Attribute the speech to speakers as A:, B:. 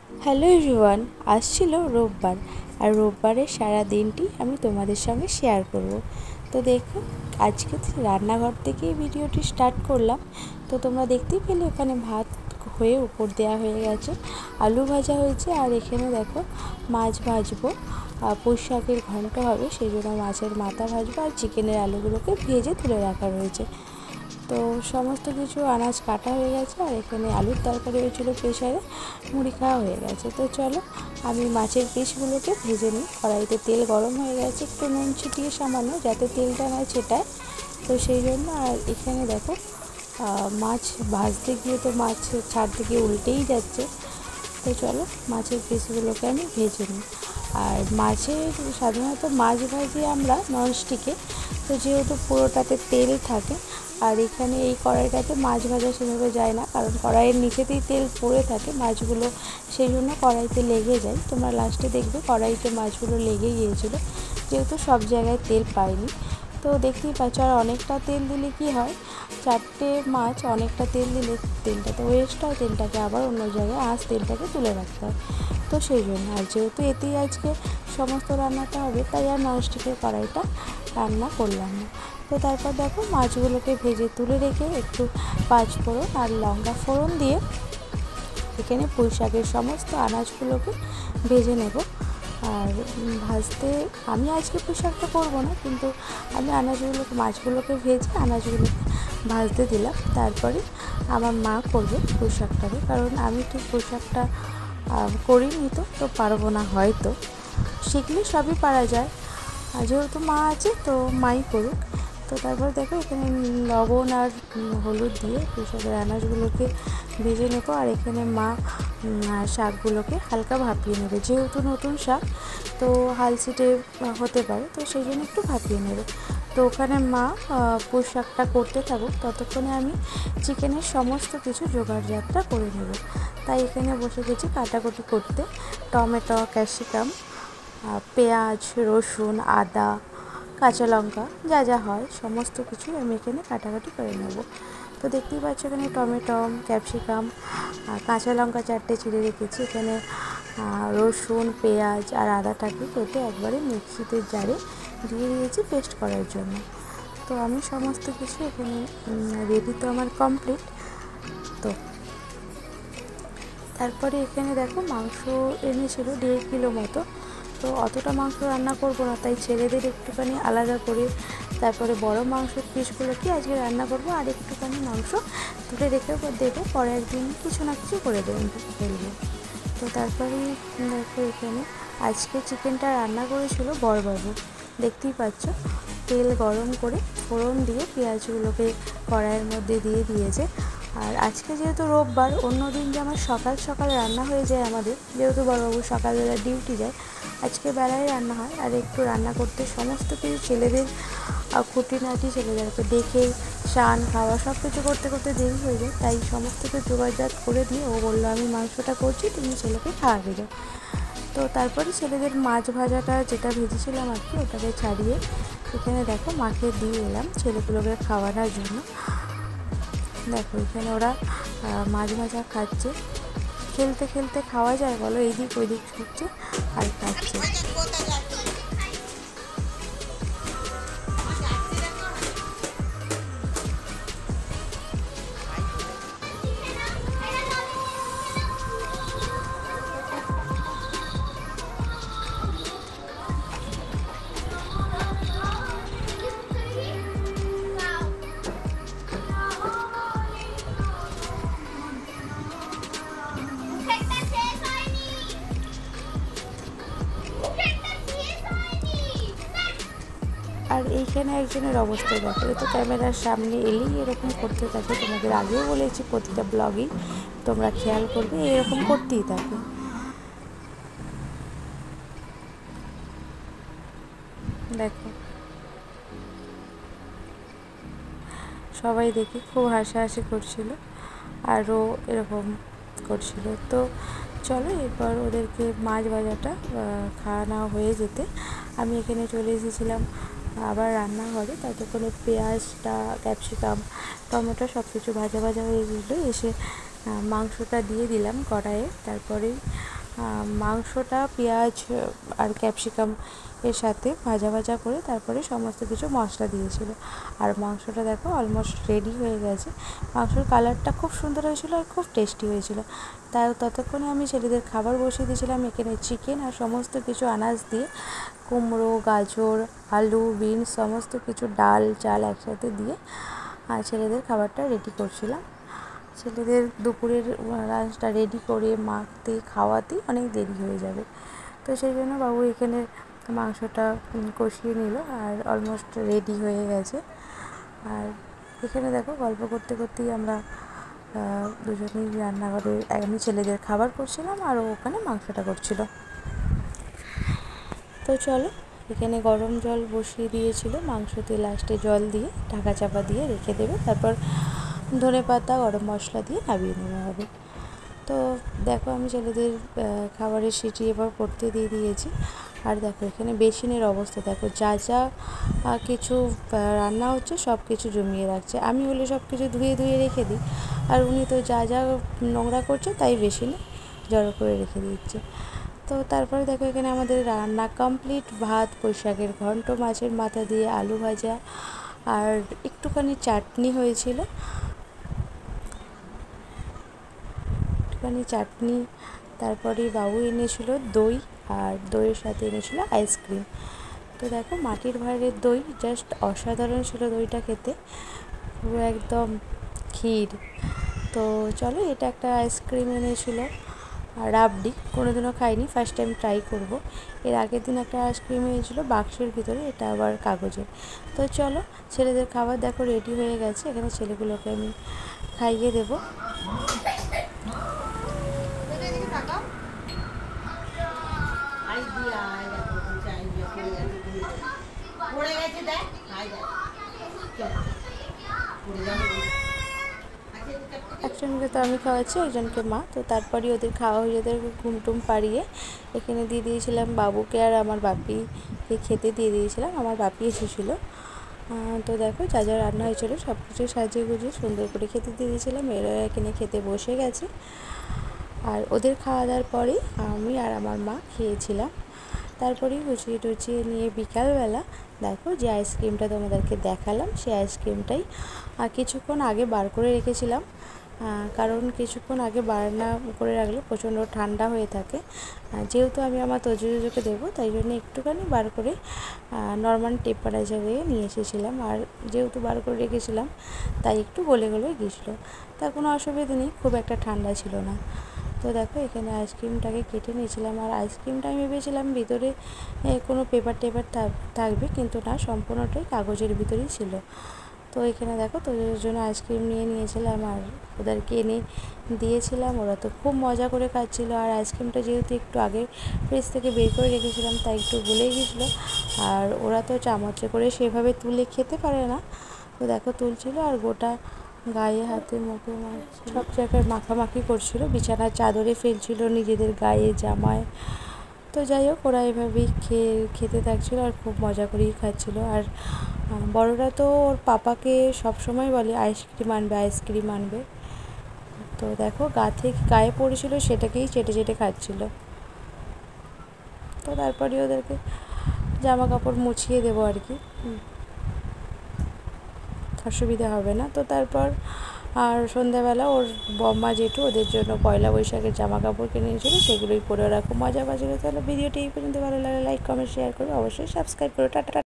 A: Hello everyone, আসছিল রোববার। আর রোববারের সারা দিনটি আমি তোমাদের সঙ্গে শেয়ার করব। তো দেখো, আজকে রান্নাঘর থেকেই ভিডিওটি স্টার্ট করলাম। তো তোমরা দেখতেই পেলে ওখানে ভাত হয়ে উপর দেওয়া হয়ে গেছে, আলু ভাজা হয়েছে, আর এখানে দেখো মাছ ভাজবো। পুঁই শাকের ঘন্ট হবে, সেই জন্য মাছের মাথা ভাজবো, আর চিকেনের আলুগুলোকে ভেজে তুলে রাখা রয়েছে। তো সমস্ত কিছু আনাজ কাটা হয়ে গেছে, আর এখানে আলুর তরকারি হয়েছিলো প্রেশারে, মুড়ি খাওয়া হয়ে গেছে। তো চলো আমি মাছের পিসগুলোকে ভেজে নিই। কড়াইতে তেল গরম হয়ে গেছে, একটু নুন ছিটিয়ে সামান্য, যাতে তেলটা নয় ছেটায়। তো সেই জন্য। আর এখানে দেখো মাছ ভাজতে গিয়ে তো মাছ ছাড়তে গিয়ে উল্টেই যাচ্ছে। তো চলো মাছের পিসগুলোকে আমি ভেজে নিই। আর মাছের সাধারণত মাছ ভাজি আমরা ননস্টিকে, তো যেহেতু পুরোটাতে তেল থাকে, আর এখানে এই কড়াইটাতে মাছ ভাজা সেভাবে যায় না, কারণ কড়াইয়ের নিচেতেই তেল পড়ে থাকে মাছগুলো, সেই জন্য কড়াইতে লেগে যায়। তোমরা লাস্টে দেখবে কড়াইতে মাছগুলো লেগে গিয়েছিলো, যেহেতু সব জায়গায় তেল পাইনি। তো দেখতেই পাচ্ছ। আর অনেকটা তেল দিলে কি হয়, চারটে মাছ অনেকটা তেল দিলে তেলটাতে ওয়েস্ট হয়, তেলটাকে আবার অন্য জায়গায় তেলটাকে তুলে রাখতে হয়। তো সেই জন্য। আর যেহেতু এতেই আজকে সমস্ত রান্নাটা হবে, তাই আর ননস্টিকের কড়াইটা রান্না করলাম না। তো তারপর দেখো মাছগুলোকে ভেজে তুলে রেখে একটু পাঁচফোড়ন আর লঙ্কা ফোড়ন দিয়ে এখানে পুঁই শাকের সমস্ত আনাজগুলোকে ভেজে নেব। আর ভাজতে আমি আজকে পুঁই শাকটা করবো না, কিন্তু আমি মাছগুলোকে ভেজে আনাজগুলোকে ভাজতে দিলাম। তারপরে আমার মা করবে পুঁই শাকটাকে, কারণ আমি ঠিক পুঁই শাকটা করিনি, তো পারবো না হয়তো। শিখলে সবই পারা যায়, আর যেহেতু মা আছে তো মাই করুক। তো তারপর দেখো এখানে লবণ আর হলুদ দিয়ে পুঁই শাকের আনাজগুলোকে ভেজে নেবো। আর এখানে মা শাকগুলোকে হালকা ভাপিয়ে নেবে, যেহেতু নতুন শাক তো হালসিটে হতে পারে, তো সেই জন্য একটু ভাপিয়ে নেবে। তো ওখানে মা পুঁই শাকটা করতে থাকুক, ততক্ষণে আমি চিকেনের সমস্ত কিছু জোগাড়জাতটা করে নেব। তাই এখানে বসে গেছি কাটাকুটি করতে। টমেটো, ক্যাপসিকাম, পেঁয়াজ, রসুন, আদা, কাঁচা লঙ্কা, যা যা হয় সমস্ত কিছুই আমি এখানে কাটাকাটি করে নেব। তো দেখতেই পাচ্ছ এখানে টমেটো, ক্যাপসিকাম, কাঁচা লঙ্কা 4টে চিড়ে রেখেছি। এখানে রসুন, পেঁয়াজ আর আদাটাকে কেটে একবারে মিক্সিতে জারে দিয়ে দিয়েছি পেস্ট করার জন্য। তো আমি সমস্ত কিছু এখানে রেডি, তো আমার কমপ্লিট। তো তারপরে এখানে দেখো মাংস এনেছিল 1.5 কিলো মতো। তো অতটা মাংস রান্না করব না, তাই ছেলেদের একটুখানি আলাদা করে তারপরে বড় মাংসের পিসগুলোকে আজকে রান্না করব, আর একটুখানি মাংস তুলে রেখে দেবো, পরে একদিন কিছু না কিছু করে ফেলবো। তো তারপরে দেখো এখানে আজকে চিকেনটা রান্না করেছিল বড়বাবু, দেখতেই পাচ্ছ। তেল গরম করে ফোড়ন দিয়ে পেঁয়াজগুলোকে কড়াইয়ের মধ্যে দিয়ে দিয়েছে। আর আজকে যেহেতু রোববার, অন্য দিন যে আমার সকাল সকাল রান্না হয়ে যায় আমাদের, যেহেতু বড়বাবু সকালবেলা ডিউটি যায়, আজকে বেলায় রান্না হয়। আর একটু রান্না করতে সমস্ত কিছু ছেলেদের খুঁটিনাটি ছেলেদেরকে দেখে স্নান খাওয়া সব কিছু করতে করতে দেরি হয়ে যায়, তাই সমস্ত কিছু জোগাড়জাত করে দিয়ে ও বললো আমি মাংসটা করছি, তুমি ছেলেকে খাওয়াবে যাও। তো তারপরে ছেলেদের মাছ ভাজাটা যেটা ভেজেছিলাম আর কি, ওটাকে ছাড়িয়ে এখানে দেখো মাকে দিয়ে এলাম ছেলেগুলোকে খাওয়ানোর জন্য। দেখো এখানে ওরা মাছ ভাজা খাচ্ছে। খেলতে খেলতে খাওয়া যায় বলো, এইদিক ওইদিক ছুটছে আর খাচ্ছে। আর এইখানে একজনের অবস্থা দেখো, এ তো ক্যামেরার সামনে এলেই এরকম করতে থাকে। তোমাদের আগেও বলেছি প্রতিটা ব্লগেই তোমরা খেয়াল করবে, এরকম করতেই থাকে। দেখো সবাই দেখে খুব হাসাহাসি করছিল, আরও এরকম করছিল। তো চলো এরপর ওদেরকে মাছ ভাজাটা খাওয়ানো হয়ে যেতে আমি এখানে চলে এসেছিলাম আবার রান্নাঘরে। ততক্ষণে পেঁয়াজটা, ক্যাপসিকাম, টমেটো সব কিছু ভাজা ভাজা হয়ে গেছিলো। এসে মাংসটা দিয়ে দিলাম কড়াইয়ে। তারপরে মাংসটা পেঁয়াজ আর ক্যাপসিকাম এর সাথে ভাজা ভাজা করে তারপরে সমস্ত কিছু মশলা দিয়েছিল। আর মাংসটা দেখো অলমোস্ট রেডি হয়ে গেছে। মাংসর কালারটা খুব সুন্দর হয়েছিল আর খুব টেস্টি হয়েছিল। তাই ততক্ষণে আমি ছেলেদের খাবার বসিয়ে দিয়েছিলাম। এখানে চিকেন আর সমস্ত কিছু আনাজ দিয়ে, কুমড়ো, গাজর, আলু, বিনস সমস্ত কিছু ডাল চাল একসাথে দিয়ে আর ছেলেদের খাবারটা রেডি করছিলাম। ছেলেদের দুপুরের লাঞ্চটা রেডি করে মাখতে খাওয়াতেই অনেক দেরি হয়ে যাবে। তো সেই জন্য বাবু এখানে মাংসটা কষিয়ে নিল আর অলমোস্ট রেডি হয়ে গেছে। আর এখানে দেখো গল্প করতে করতেই আমরা দুজনেই রান্নাঘরে, আমি ছেলেদের খাবার করছিলাম আর ওখানে মাংসটা করছিল। তো চলো, এখানে গরম জল বসিয়ে দিয়েছিল, মাংসতে লাস্টে জল দিয়ে ঢাকা চাপা দিয়ে রেখে দেবে, তারপর ধনেপাতা গরম মশলা দিয়ে নামিয়ে নেওয়া হবে। তো দেখো আমি ছেলেদের খাবারের সিটি এবার করতে দিয়ে দিয়েছি। আর দেখো এখানে বেসিনের অবস্থা দেখো, যা যা কিছু রান্না হচ্ছে সব কিছু জমিয়ে রাখছে। আমি হলে সব কিছু ধুয়ে ধুয়ে রেখে দিই, আর উনি তো যা যা নোংরা করছে তাই বেসিনে জড়ো করে রেখে দিচ্ছে। তো তারপরে দেখো এখানে আমাদের রান্না কমপ্লিট। ভাত, পুঁইশাকের ঘন্ট, মাছের মাথা দিয়ে আলু ভাজা আর একটুখানি চাটনি হয়েছিল, চাটনি। তারপরে বাবু এনেছিল দই আর দইয়ের সাথে এনেছিল আইসক্রিম। তো দেখো মাটির ভাঁড়ের দই জাস্ট অসাধারণ ছিল দইটা খেতে, পুরো একদম ক্ষীর। তো চলো, এটা একটা আইসক্রিম এনেছিল রাবড়ি, কোনোদিনও খাইনি, ফার্স্ট টাইম ট্রাই করব। এর আগের দিন একটা আইসক্রিম এনেছিল বাক্সের ভিতরে, এটা আবার কাগজের। তো চলো, ছেলেদের খাবার দেখো রেডি হয়ে গেছে। এখানে ছেলেগুলোকে আমি খাইয়ে দেবো। একজনকে তো আমি খাওয়াচ্ছি, একজনকে মা। তো তারপরে ওদের খাওয়া হয়ে ওদের ঘুম টুম পাড়িয়ে এখানে দিয়ে দিয়েছিলাম বাবুকে আর আমার বাপিকে খেতে দিয়ে দিয়েছিলাম। আমার বাপি এসেছিলো। তো দেখো যা যা রান্না হয়েছিল সব কিছু সাজিয়ে গুজিয়ে সুন্দর করে খেতে দিয়ে দিয়েছিলাম। এরা এখানে খেতে বসে গেছে। আর ওদের খাওয়া দাওয়ার পরেই আমি আর আমার মা খেয়েছিলাম। তারপরেই গুছিয়ে টুচিয়ে নিয়ে বিকালবেলা দেখো যে আইসক্রিমটা তোমাদেরকে দেখালাম, সেই আইসক্রিমটাই কিছুক্ষণ আগে বার করে রেখেছিলাম, কারণ কিছুক্ষণ আগে বারান্না করে রাখলে প্রচণ্ড ঠান্ডা হয়ে থাকে। যেহেতু আমি আমার তোজোকে দেবো, তাই জন্য একটুখানি বার করে নর্মাল টেম্পারেচারে নিয়ে এসেছিলাম। আর যেহেতু বার করে রেখেছিলাম তাই একটু গলে গলে গিয়েছিলো, তার কোনো অসুবিধা নেই, খুব একটা ঠান্ডা ছিল না। তো দেখো এখানে আইসক্রিমটাকে কেটে নিয়েছিলাম। আর আইসক্রিমটা আমি ভেবেছিলাম ভিতরে কোনো পেপার টেপার থাকবে, কিন্তু না, সম্পূর্ণটাই কাগজের ভিতরেই ছিল। তো এখানে দেখো তোদের জন্য আইসক্রিম নিয়ে নিয়েছিলাম আর ওদেরকে এনে দিয়েছিলাম। ওরা তো খুব মজা করে খাচ্ছিলো। আর আইসক্রিমটা যেহেতু একটু আগে ফ্রিজ থেকে বের করে রেখেছিলাম তাই একটু গলে গিয়েছিলো। আর ওরা তো চামচে করে সেভাবে তুলে খেতে পারে না। তো দেখো তুলছিল আর গোটা গায়ে, হাতে, মুখে সব জায়গায় মাখামাখি করছিল, বিছানার চাদরে ফেলছিল, নিজেদের গায়ে, জামায়। তো যাই হোক, ওরা এভাবেই খেতে থাকছিলো আর খুব মজা করেই খাচ্ছিলো। আর বড়রা তো ওর পাপাকে সবসময় বলে আইসক্রিম আনবে, আইসক্রিম আনবে। তো দেখো গায়ে পড়েছিল, সেটাকেই চেটে চেটে খাচ্ছিল। তো তারপরে ওদেরকে জামা কাপড় মুছিয়ে দেবো আর কি, অসুবিধা হবে না। তো তারপর আর সন্ধ্যাবেলা ওর বম্মা জেঠু ওদের জন্য পয়লা বৈশাখের জামা কাপড় কিনে নিয়েছিল, সেগুলোই পরে ওরা খুব মজা পাচ্ছিলো। তাহলে ভিডিওটি এই পর্যন্ত ভালো লাগলে লাইক, কমেন্ট, শেয়ার করবে, অবশ্যই সাবস্ক্রাইব করো। টাটা।